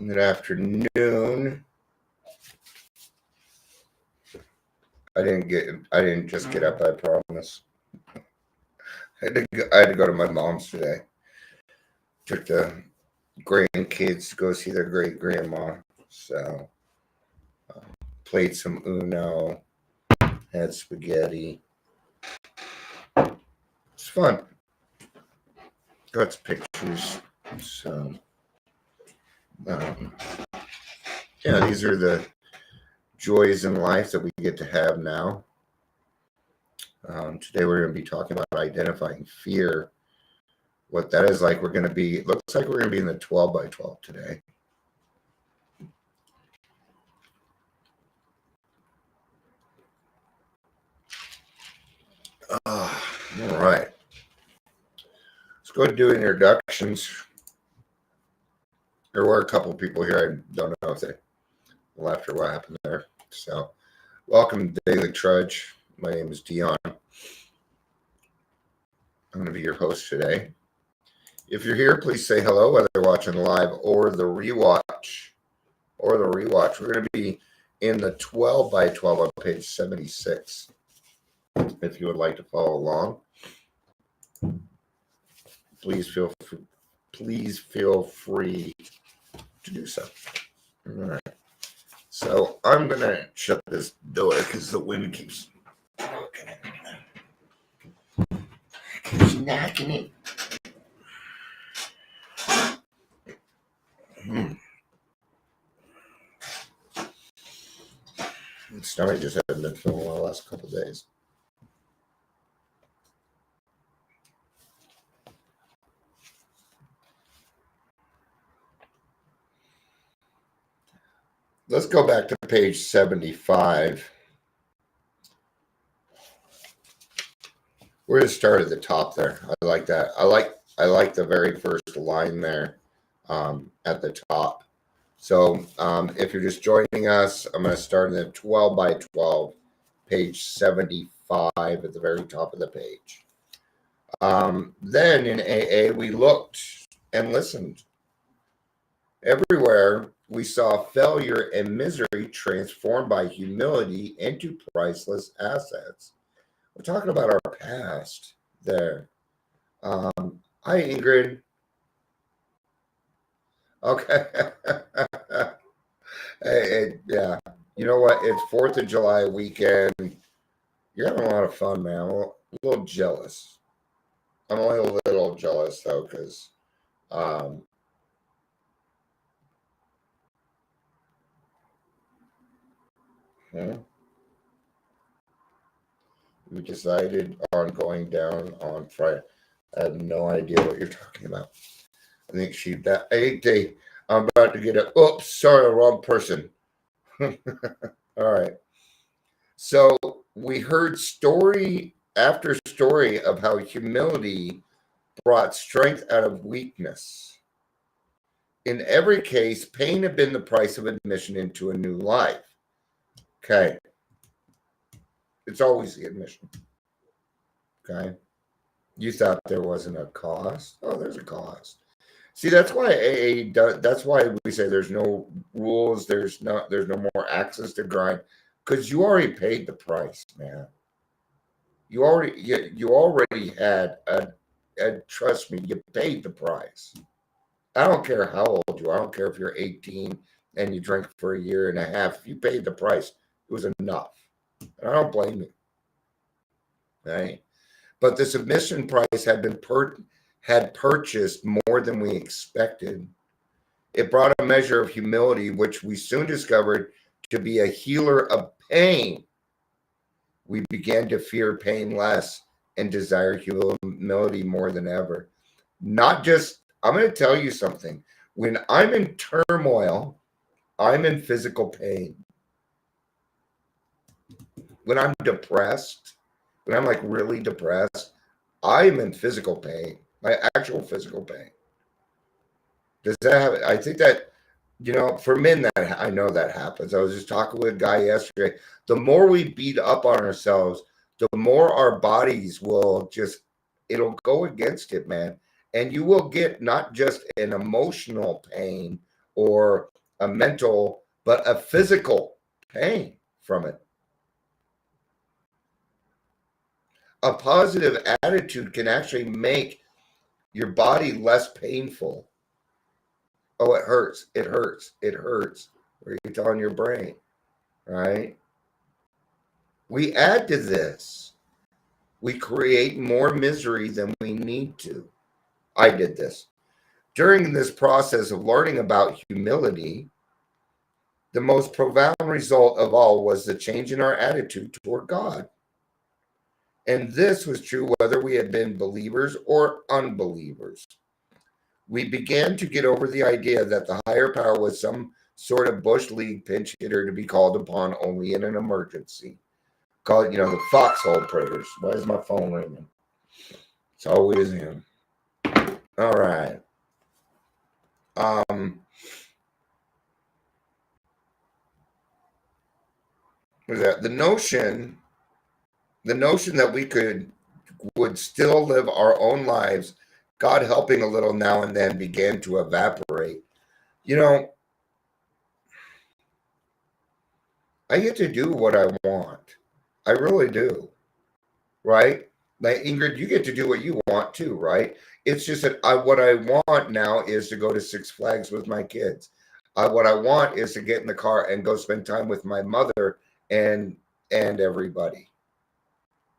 Good afternoon. I didn't just get up, I promise. I had to go to my mom's today. Took the grandkids to go see their great grandma. So played some Uno, had spaghetti. It's fun. Got some pictures. So these are the joys in life that we get to have now. Today we're going to be talking about identifying fear. What that is like. Looks like we're going to be in the 12 by 12 today. All right. Let's go do introductions. There were a couple people here. I don't know if they left or what happened there. So, welcome to Daily Trudge. My name is Dion. I'm going to be your host today. If you're here, please say hello, whether you're watching live or the rewatch. We're going to be in the 12 by 12 on page 76. If you would like to follow along, please feel free to do so. All right. So I'm going to shut this door because the wind keeps knocking it. My stomach just hasn't been feeling well the last couple of days. Let's go back to page 75. We're going to start at the top there. I like that. I like the very first line there at the top. So if you're just joining us, I'm going to start in the 12 by 12, page 75 at the very top of the page. Then in AA, we looked and listened. Everywhere we saw failure and misery transformed by humility into priceless assets. We're talking about our past there. Hi, Ingrid. Okay. Hey, yeah. You know what? It's 4th of July weekend. You're having a lot of fun, man. I'm a little jealous. I'm only a little jealous, though, because we decided on going down on Friday. I have no idea what you're talking about. I think I'm about to get oops, sorry, wrong person. All right. So we heard story after story of how humility brought strength out of weakness. In every case, pain had been the price of admission into a new life. Okay. It's always the admission. Okay. You thought there wasn't a cost. Oh, there's a cost. See, that's why AA does. That's why we say there's no rules. There's no more access to grind, because you already paid the price, man. You already had trust me, you paid the price. I don't care how old you are. I don't care if you're 18 and you drank for a year and a half. If you paid the price, it was enough. And I don't blame you. Right? But the submission price had purchased more than we expected. It brought a measure of humility, which we soon discovered to be a healer of pain. We began to fear pain less and desire humility more than ever. I'm going to tell you something. When I'm in turmoil, I'm in physical pain. When I'm depressed, when I'm like really depressed, I'm in physical pain, my actual physical pain. Does that happen? I think that, for men, that I know that happens. I was just talking with a guy yesterday. The more we beat up on ourselves, the more our bodies will it'll go against it, man. And you will get not just an emotional pain or a mental, but a physical pain from it. A positive attitude can actually make your body less painful. Oh, it hurts, it hurts, it hurts. Or you're telling your brain, right? We add to this. We create more misery than we need to. I did this. During this process of learning about humility, the most profound result of all was the change in our attitude toward God. And this was true whether we had been believers or unbelievers. We began to get over the idea that the higher power was some sort of bush league pinch hitter to be called upon only in an emergency. Call it, the foxhole prayers. Why is my phone ringing? It's always him. All right. What is that? The notion that we would still live our own lives, God helping a little now and then, began to evaporate. I get to do what I want. I really do. Right? Like Ingrid, you get to do what you want too, right? It's just that what I want now is to go to Six Flags with my kids. What I want is to get in the car and go spend time with my mother and everybody.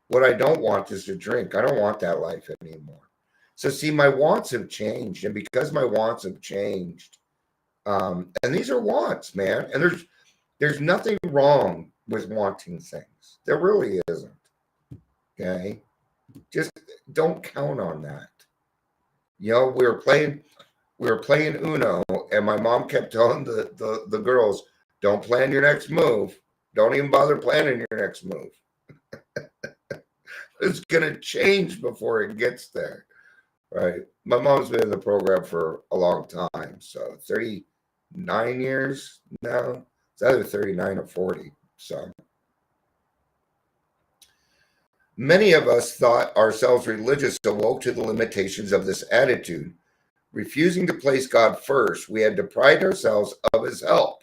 What I don't want is to drink. I don't want that life anymore. So see, my wants have changed, and because my wants have changed, and these are wants, man, and there's nothing wrong with wanting things. There really isn't. Okay, just don't count on that. We were playing Uno, and my mom kept telling the girls, "Don't plan your next move. Don't even bother planning your next move. It's gonna change before it gets there." Right? My mom's been in the program for a long time, so 39 years now. It's either 39 or 40. So many of us thought ourselves religious, awoke to the limitations of this attitude. Refusing to place God first, we had deprived ourselves of his help.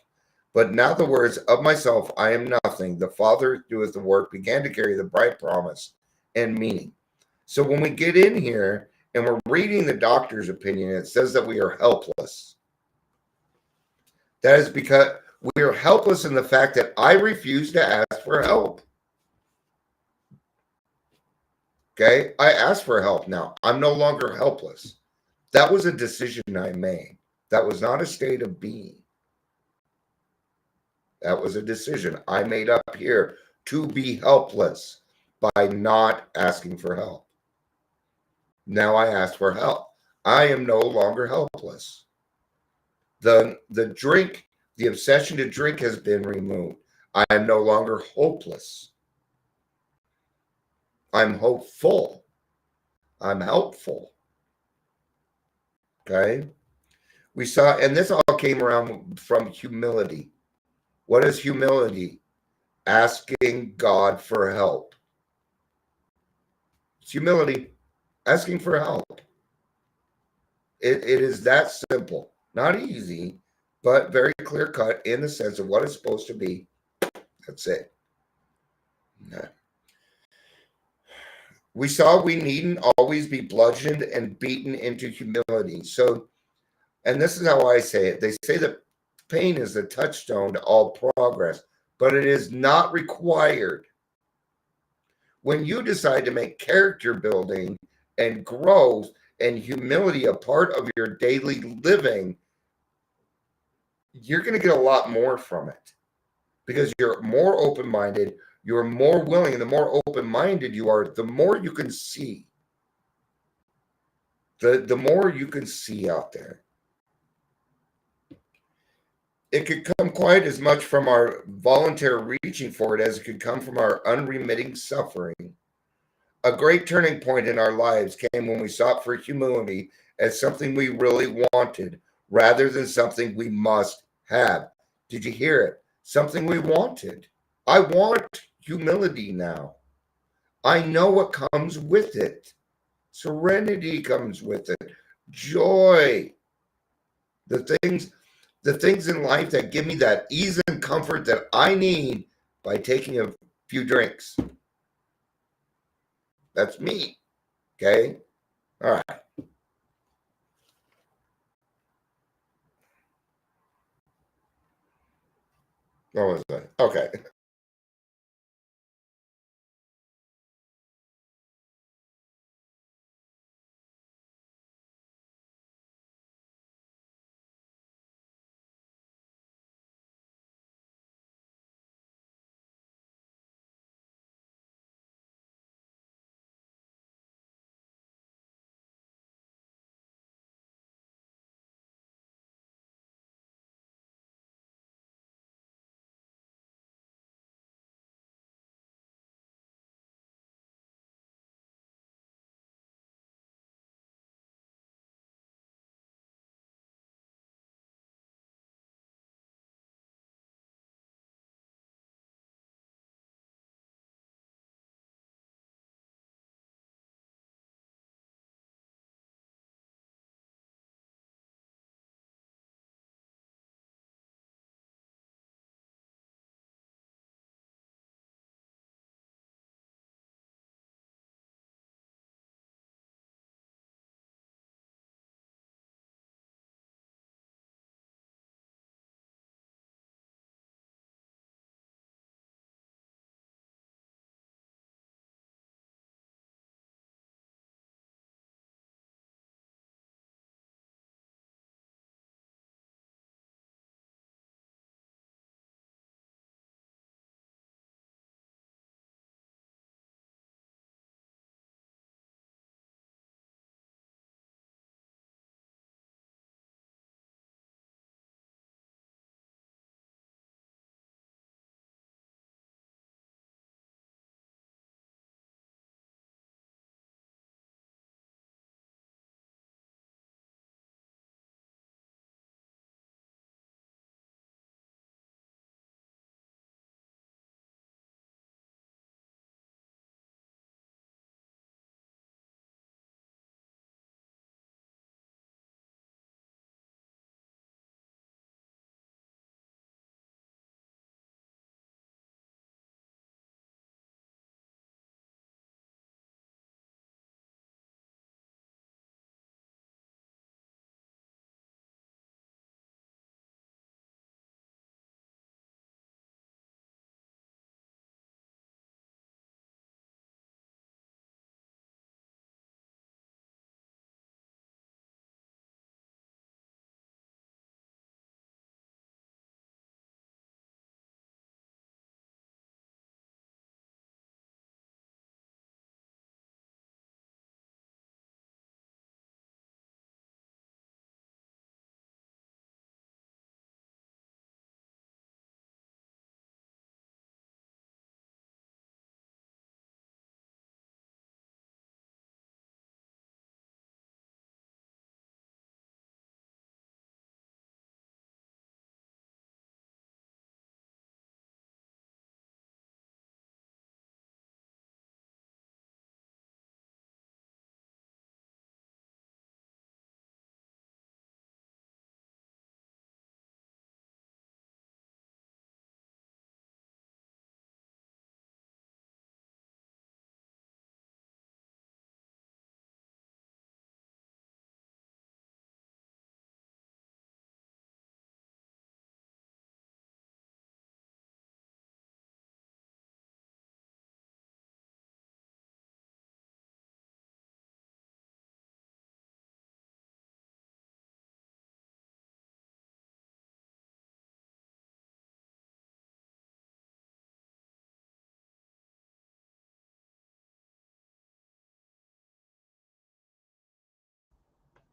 But now the words, "Of myself I am nothing, the Father doeth the work," began to carry the bright promise and meaning. So when we get in here and we're reading the doctor's opinion, it says that we are helpless. That is because we are helpless in the fact that I refuse to ask for help. Okay? I asked for help now. I'm no longer helpless. That was a decision I made. That was not a state of being. That was a decision I made up here to be helpless by not asking for help. Now I ask for help. I am no longer helpless. The drink, the obsession to drink has been removed. I am no longer hopeless. I'm hopeful. I'm helpful. Okay? We saw, and this all came around from humility. What is humility? Asking God for help. It's humility. Asking for help. It is that simple. Not easy, but very clear cut in the sense of what it's supposed to be. That's it. We saw we needn't always be bludgeoned and beaten into humility. So, and this is how I say it. They say that pain is the touchstone to all progress, but it is not required. When you decide to make character building and growth and humility a part of your daily living, you're going to get a lot more from it because you're more open-minded, you're more willing, and the more open-minded you are, the more you can see. The more you can see out there. It could come quite as much from our voluntary reaching for it as it could come from our unremitting suffering. A great turning point in our lives came when we sought for humility as something we really wanted rather than something we must have. Did you hear it? Something we wanted. I want humility now. I know what comes with it. Serenity comes with it. Joy. The things the things in life that give me that ease and comfort that I need by taking a few drinks. That's me. Okay. All right. What was that? Okay.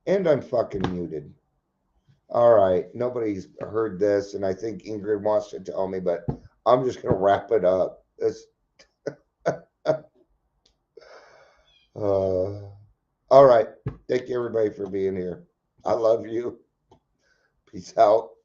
And I'm fucking muted. All right. Nobody's heard this, and I think Ingrid wants to tell me, but I'm just gonna wrap it up. All right. Thank you everybody for being here. I love you. Peace out.